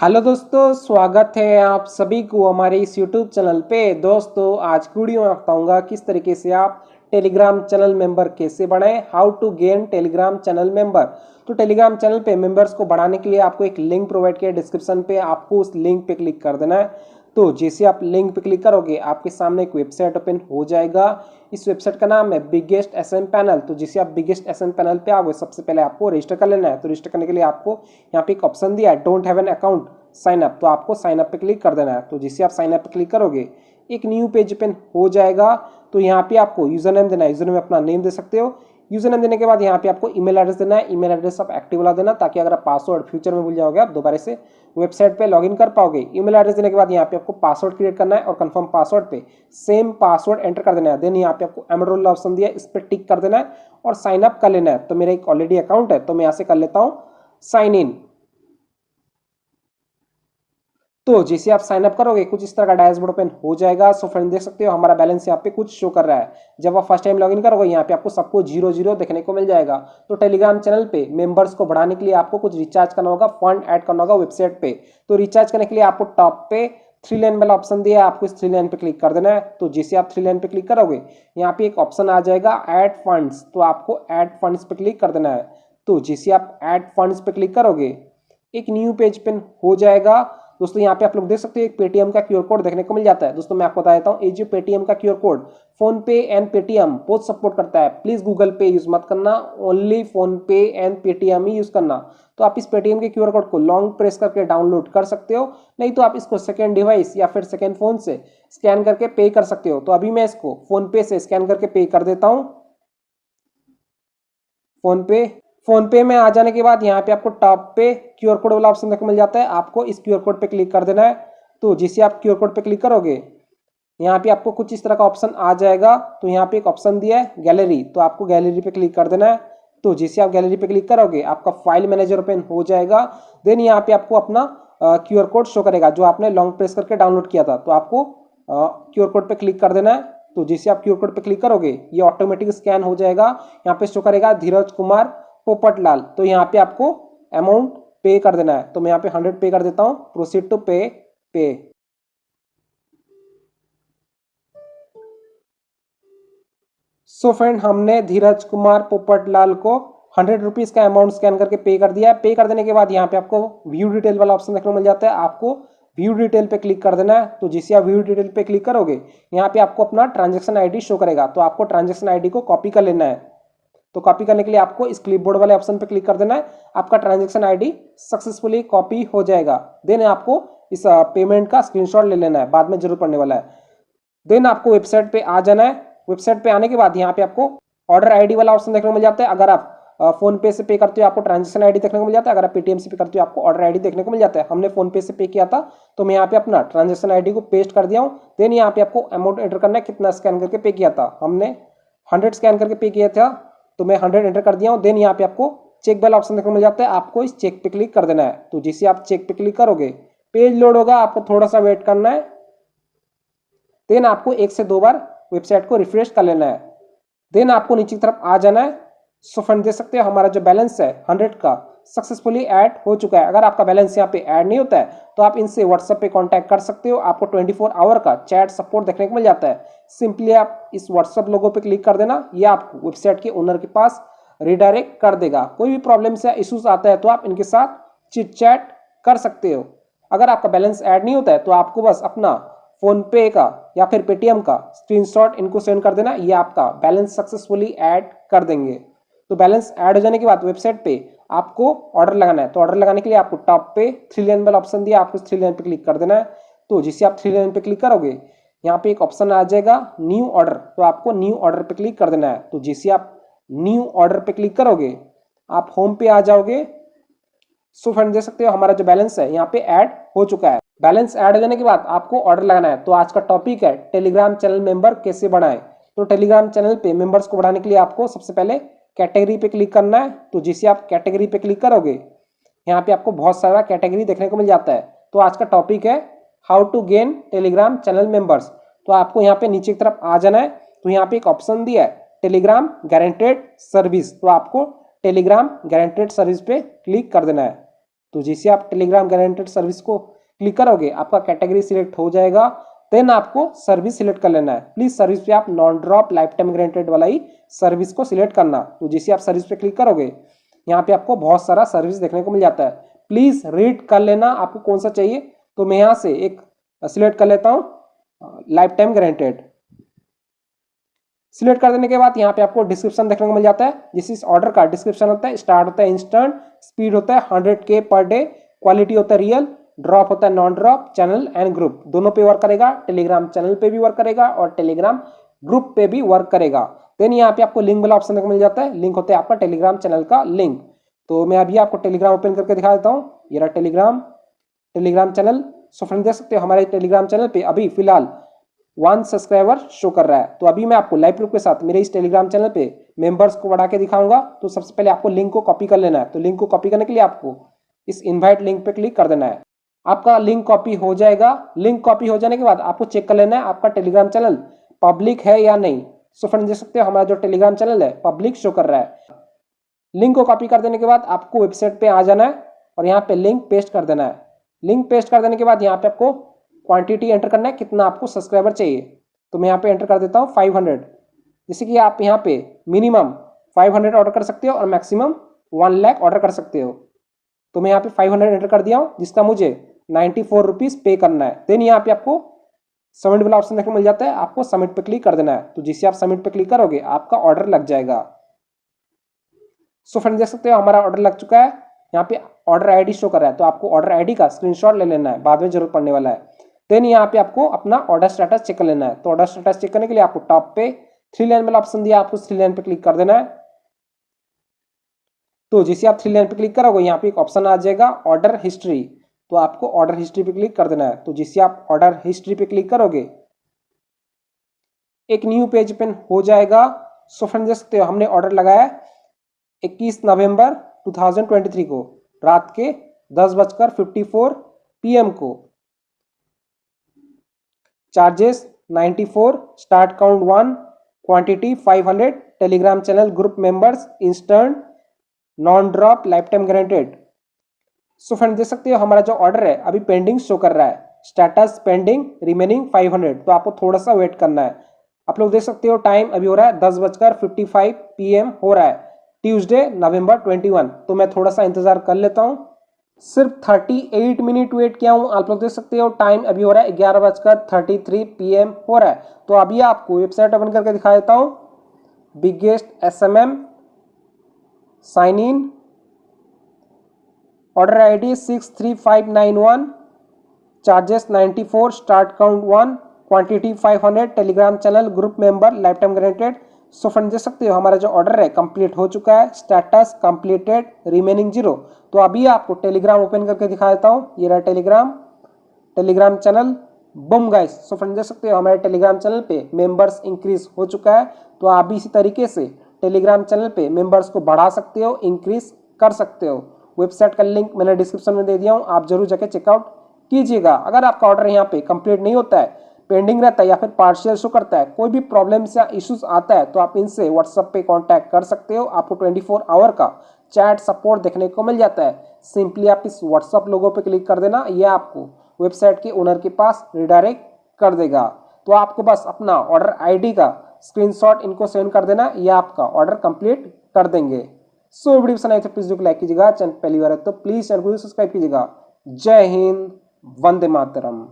Hello दोस्तों, स्वागत है आप सभी को हमारे इस यूट्यूब चैनल पे। दोस्तों, आज की वीडियो में बताऊंगा किस तरीके से आप टेलीग्राम चैनल मेंबर कैसे बढ़ाएं, how to gain Telegram channel member. तो टेलीग्राम चैनल पे मेंबर्स को बढ़ाने के लिए आपको एक लिंक प्रोवाइड किया है डिस्क्रिप्शन पे, आपको उस लिंक पे क्लिक कर देना है। तो जैसे आप लिंक पे क्लिक करोगे आपके सामने एक वेबसाइट ओपन हो जाएगा। इस वेबसाइट का नाम है बिगेस्ट एसएम पैनल। तो जैसे आप बिगेस्ट एसएम पैनल पे आओगे सबसे पहले आपको रजिस्टर कर लेना है। तो रजिस्टर करने के लिए आपको यहाँ पे एक ऑप्शन दिया है, don't have an account sign up. तो आपको साइन अप पे क्लिक कर देना है। तो जिससे आप साइन अप पे क्लिक करोगे एक न्यू पेज ओपन हो जाएगा। तो यहाँ पे आपको यूजर नेम देना है, यूजर नेम अपना नेम दे सकते हो। यूजर नेम देने के बाद यहाँ पे आपको ईमेल एड्रेस देना है, ईमेल एड्रेस आप एक्टिव वाला देना, ताकि अगर आप पासवर्ड फ्यूचर में भूल जाओगे आप दोबारा से वेबसाइट पे लॉगिन कर पाओगे। ईमेल एड्रेस देने के बाद यहाँ पे आपको पासवर्ड क्रिएट करना है और कंफर्म पासवर्ड पे सेम पासवर्ड एंटर कर देना है। देन यहाँ पे आपको एनरोल ऑप्शन दिया है, इस पर टिक कर देना है और साइन अप कर लेना है। तो मेरा एक ऑलरेडी अकाउंट है तो मैं यहाँ से कर लेता हूँ साइन इन। तो जैसे आप साइन अप करोगे कुछ इस तरह का डैशबोर्ड ओपन हो जाएगा। सो फ्रेंड देख सकते हो हमारा बैलेंस यहाँ पे कुछ शो कर रहा है। जब आप फर्स्ट टाइम लॉगिन करोगे यहाँ पे आपको सबको 0 0 देखने को मिल जाएगा। तो टेलीग्राम चैनल पे मेंबर्स को बढ़ाने के लिए आपको कुछ रिचार्ज करना होगा, फंड ऐड करना होगा वेबसाइट पे। तो रिचार्ज करने के लिए आपको टॉप पे 3 लाइन वाला ऑप्शन दिया है, आपको इस 3 लाइन पे क्लिक कर देना है। तो जैसे आप 3 लाइन पे क्लिक करोगे यहाँ पे एक ऑप्शन आ जाएगा ऐड फंड्स। तो आपको ऐड फंड्स पे क्लिक कर देना है। तो जैसे आप ऐड फंड्स पे क्लिक करोगे एक न्यू पेज पे हो जाएगा। दोस्तों यहाँ पे आप लोग देख सकते हो एक पेटीएम का क्यूआर कोड देखने को मिल जाता है। दोस्तों मैं आपको बता देता हूँ, ये जो पेटीएम का क्यूआर कोड फोन पे एंड पेटीएम बोथ सपोर्ट करता है। प्लीज गूगल पे यूज मत करना, ओनली फोन पे एंड पेटीएम ही यूज करना। तो आप इस पेटीएम के क्यूआर कोड को लॉन्ग प्रेस करके डाउनलोड कर सकते हो, नहीं तो आप इसको सेकेंड डिवाइस या फिर सेकेंड फोन से स्कैन करके पे कर सकते हो। तो अभी मैं इसको फोन पे से स्कैन करके पे कर देता हूँ। फोन पे में आ जाने के बाद यहाँ पे आपको टॉप पे क्यूआर कोड वाला ऑप्शन देखने को मिल जाता है, आपको इस क्यूआर कोड पे क्लिक कर देना है। तो जैसे आप क्यूआर कोड पे क्लिक करोगे यहाँ पे आपको कुछ इस तरह का ऑप्शन आ जाएगा। तो यहाँ पे एक ऑप्शन दिया है गैलरी, तो आपको गैलरी पे क्लिक कर देना है। तो जैसे आप गैलरी पे क्लिक करोगे आपका फाइल मैनेजर ओपन हो जाएगा। देन यहाँ पे आपको अपना क्यूआर कोड शो करेगा जो आपने लॉन्ग प्रेस करके डाउनलोड किया था। तो आपको क्यूआर कोड पे क्लिक कर देना है। तो जैसे आप क्यूआर कोड पे क्लिक करोगे ये ऑटोमेटिक स्कैन हो जाएगा। यहाँ पे शो करेगा धीरज कुमार पोपटलाल। तो यहाँ पे आपको अमाउंट पे कर देना है। तो मैं यहाँ पे 100 पे कर देता हूँ, प्रोसीड टू पे। सो फ्रेंड हमने धीरज कुमार पोपटलाल को 100 रुपीज का अमाउंट स्कैन करके पे कर दिया है। पे कर देने के बाद यहाँ पे आपको व्यू डिटेल वाला ऑप्शन देखने को मिल जाता है, आपको व्यू डिटेल पे क्लिक कर देना है। तो जैसे आप व्यू डिटेल पे क्लिक करोगे यहाँ पे आपको अपना ट्रांजेक्शन आईडी शो करेगा। तो आपको ट्रांजेक्शन आईडी को कॉपी कर लेना है। तो कॉपी करने के लिए आपको इस क्लिपबोर्ड वाले ऑप्शन पे क्लिक कर देना है। आपका ट्रांजैक्शन आईडी सक्सेसफुली कॉपी हो जाएगा। देन आपको इस पेमेंट का स्क्रीनशॉट ले लेना है, बाद में जरूर पड़ने वाला है। देन आपको वेबसाइट पे आ जाना है। वेबसाइट पे आने के बाद यहाँ पे आपको ऑर्डर आईडी वाला ऑप्शन देखने को मिल जाता है। अगर आप फोन पे से पे करते हो आपको ट्रांजेक्शन आईडी देखने को मिल जाता है, अगर आप पेटीएम से पे करते हो आपको ऑर्डर आईडी देखने को मिल जाता है। हमने फोन पे से पे किया था तो मैं यहाँ पे अपना ट्रांजेक्शन आईडी को पेस्ट कर दिया हूँ। देन यहाँ पे आपको अमाउंट एंटर करना है, कितना स्कैन करके पे किया था। हमने 100 स्कैन करके पे किया था तो मैं 100 एंटर कर दिया हूँ। देन यहाँ पे आपको चेक वाला ऑप्शन देखने को मिल जाता है, आपको इस चेक पे क्लिक कर देना है। तो जैसे आप चेक पे क्लिक करोगे पेज लोड होगा, आपको थोड़ा सा वेट करना है। देन आपको 1 से 2 बार वेबसाइट को रिफ्रेश कर लेना है। देन आपको नीचे की तरफ आ जाना है। सो फ्रेंड देख सकते हो हमारा जो बैलेंस है 100 का सक्सेसफुली ऐड हो चुका है। अगर आपका बैलेंस यहाँ पे ऐड नहीं होता है तो आप इनसे व्हाट्सएप पे कांटेक्ट कर सकते हो। आपको 24 आवर का चैट सपोर्ट देखने को मिल जाता है। सिंपली आप इस व्हाट्सएप लोगो पे क्लिक कर देना, ये आपको वेबसाइट के ओनर के पास रिडायरेक्ट कर देगा। कोई भी प्रॉब्लम्स या इश्यूज आता है तो आप इनके साथ चिट चैट कर सकते हो। अगर आपका बैलेंस ऐड नहीं होता है तो आपको बस अपना फोन पे का या फिर पेटीएम का स्क्रीनशॉट इनको सेंड कर देना, ये आपका बैलेंस सक्सेसफुली ऐड कर देंगे। तो बैलेंस ऐड हो जाने के बाद वेबसाइट पे आपको ऑर्डर लगाना है। तो ऑर्डर लगाने के लिए आपको टॉप पे 3 लाइन वाला ऑप्शन दिया, आपको 3 लाइन पे क्लिक कर देना है। तो जिससे आप 3 लाइन पे क्लिक करोगे यहाँ पे एक ऑप्शन आ जाएगा न्यू ऑर्डर, तो आपको न्यू ऑर्डर पे क्लिक कर देना है। तो जिससे आप न्यू ऑर्डर पे क्लिक करोगे आप होम पे आ जाओगे। सो फ्रेंड देख सकते हो हमारा जो बैलेंस है यहाँ पे ऐड हो चुका है। बैलेंस ऐड हो जाने के बाद आपको ऑर्डर लगाना है। तो आज का टॉपिक है टेलीग्राम चैनल मेंबर कैसे बढ़ाएं। तो टेलीग्राम चैनल पे मेंबर्स को बढ़ाने के लिए आपको सबसे पहले कैटेगरी पे क्लिक करना है। तो जिससे आप कैटेगरी पे क्लिक करोगे यहाँ पे आपको बहुत सारा कैटेगरी देखने को मिल जाता है। तो आज का टॉपिक है how to gain Telegram channel members. तो आपको यहाँ पे नीचे की तरफ आ जाना है। तो यहाँ पे एक ऑप्शन दिया है टेलीग्राम गारंटेड सर्विस, तो आपको टेलीग्राम गारंटेड सर्विस पे क्लिक कर देना है। तो जैसे आप टेलीग्राम गारंटेड सर्विस को क्लिक करोगे आपका कैटेगरी सिलेक्ट हो जाएगा। देन आपको सर्विस सिलेक्ट कर लेना है। प्लीज सर्विस पे आप non drop life time guaranteed वाला ही सर्विस को सिलेक्ट करना। तो जैसे आप सर्विस पे क्लिक करोगे यहाँ पे आपको बहुत सारा सर्विस देखने को मिल जाता है। प्लीज रीड कर लेना आपको कौन सा चाहिए। तो मैं यहाँ से एक सिलेक्ट कर लेता हूँ लाइफ टाइम गारंटेड। सिलेक्ट कर देने के बाद यहाँ पे आपको डिस्क्रिप्शन देखने को मिल जाता है। जिस ऑर्डर का डिस्क्रिप्शन होता है, स्टार्ट होता है इंस्टेंट, स्पीड होता है 100K पर डे, क्वालिटी होता है रियल, ड्रॉप होता है non drop, channel and group दोनों पे वर्क करेगा। टेलीग्राम चैनल पे भी वर्क करेगा और टेलीग्राम ग्रुप पे भी वर्क करेगा। देन यहाँ पे आपको लिंक वाला ऑप्शन देखने को मिल जाता है। लिंक होता है आपका टेलीग्राम चैनल का लिंक। तो मैं अभी आपको टेलीग्राम ओपन करके दिखा देता हूँ। ये रहा टेलीग्राम चैनल। सो फ्रेंड देख सकते हो हमारे टेलीग्राम चैनल पे अभी फिलहाल 1 सब्सक्राइबर शो कर रहा है। तो अभी मैं आपको लाइव प्रूफ के साथ मेरे इस टेलीग्राम चैनल पे मेंबर्स को बढ़ा के दिखाऊंगा। तो सबसे पहले आपको लिंक को कॉपी कर लेना है। तो लिंक को कॉपी करने के लिए आपको इस इनवाइट लिंक पे क्लिक कर देना है। आपका लिंक कॉपी हो जाएगा। लिंक कॉपी हो जाने के बाद आपको चेक कर लेना है आपका टेलीग्राम चैनल पब्लिक है या नहीं। सो फ्रेंड देख सकते हो हमारा जो टेलीग्राम चैनल है पब्लिक शो कर रहा है। लिंक को कॉपी कर देने के बाद आपको वेबसाइट पे आ जाना है और यहाँ पे लिंक पेस्ट कर देना है। लिंक पेस्ट कर देने के बाद यहाँ पे आपको क्वांटिटी एंटर करना है, कितना आपको सब्सक्राइबर चाहिए। तो मैं यहाँ पे एंटर कर देता हूँ 500। जैसे कि आप यहाँ पे मिनिमम 500 ऑर्डर कर सकते हो और मैक्सिमम 1 लाख ऑर्डर कर सकते हो। तो मैं यहाँ पे 500 एंटर कर दिया हूँ, जिसका मुझे 94 रुपीज़ पे करना है। देन यहाँ पे आपको सबमिट वाला ऑप्शन देखने को मिल जाता है। आपको सबमिट पे क्लिक कर देना है। तो जिससे आप सबमिट पे क्लिक करोगे आपका ऑर्डर लग जाएगा। सो फ्रेंड देख सकते हो हमारा ऑर्डर लग चुका है। यहाँ पे ऑर्डर आईडी शो कर रहा है। तो आपको ऑर्डर आईडी का स्क्रीनशॉट ले लेना है, बाद में जरूरत पड़ने वाला है। देन यहाँ पे आपको अपना ऑर्डर स्टेटस चेक कर लेना है। तो ऑर्डर स्टेटस चेक करने के लिए आपको टॉप पे 3 लाइन वाला ऑप्शन दिया, आपको 3 लाइन पे क्लिक कर देना है। तो जैसे आप 3 लाइन पे क्लिक करोगे यहाँ पे एक ऑप्शन आ जाएगा ऑर्डर हिस्ट्री। तो आपको ऑर्डर हिस्ट्री पे क्लिक कर देना है। तो जैसे आप ऑर्डर हिस्ट्री पे क्लिक करोगे एक न्यू पेज ओपन हो जाएगा। सो फ्रेंड देख सकते हो हमने ऑर्डर लगाया 21 नवंबर 2023 को रात के 10:54 PM को। Charges 94, start count 1, quantity 500, Telegram channel group members, instant, non drop, life time guaranteed. So friend देख सकते हो हमारा जो ऑर्डर है अभी पेंडिंग शो कर रहा है, स्टेटस पेंडिंग, रिमेनिंग 500। तो आपको थोड़ा सा वेट करना है। आप लोग देख सकते हो टाइम अभी हो रहा है 10:55 PM हो रहा है, ट्यूसडे नवंबर 21। तो मैं थोड़ा सा इंतजार कर लेता हूँ। सिर्फ 38 मिनट वेट किया हूँ। आप लोग देख सकते हो टाइम अभी हो रहा है 11:33 PM हो रहा है। तो अभी आपको वेबसाइट ओपन करके दिखा देता हूँ। Biggest SMM, sign in, order ID 63591, charges 94, start count 1, quantity 500, Telegram channel group member, lifetime guaranteed. So friend देख सकते हो हमारा जो ऑर्डर है कंप्लीट हो चुका है, स्टेटस कंप्लीटेड, रिमेनिंग 0। तो अभी आपको टेलीग्राम ओपन करके दिखा देता हूँ। ये रहा टेलीग्राम चैनल। बम गाइस, सो फ्रेंड देख सकते हो हमारे टेलीग्राम चैनल पे मेंबर्स इंक्रीज हो चुका है। तो आप भी इसी तरीके से टेलीग्राम चैनल पे मेंबर्स को बढ़ा सकते हो, इंक्रीज कर सकते हो। वेबसाइट का लिंक मैंने डिस्क्रिप्शन में दे दिया हूँ, आप जरूर जाके चेकआउट कीजिएगा। अगर आपका ऑर्डर यहाँ पे कंप्लीट नहीं होता है, पेंडिंग रहता है या फिर पार्शियल शो करता है, कोई भी प्रॉब्लम्स या इश्यूज आता है, तो आप इनसे व्हाट्सएप पे कांटेक्ट कर सकते हो। आपको 24 आवर का चैट सपोर्ट देखने को मिल जाता है। सिंपली आप इस व्हाट्सएप लोगो पे क्लिक कर देना, यह आपको वेबसाइट के ओनर के पास रिडायरेक्ट कर देगा। तो आपको बस अपना ऑर्डर आईडी का स्क्रीनशॉट इनको सेंड कर देना, यह आपका ऑर्डर कंप्लीट कर देंगे। सो वीडियो पसंद आई तो प्लीज लाइक कीजिएगा। चैनल पहली बार है तो प्लीज चैनल को सब्सक्राइब कीजिएगा। जय हिंद, वंदे मातरम।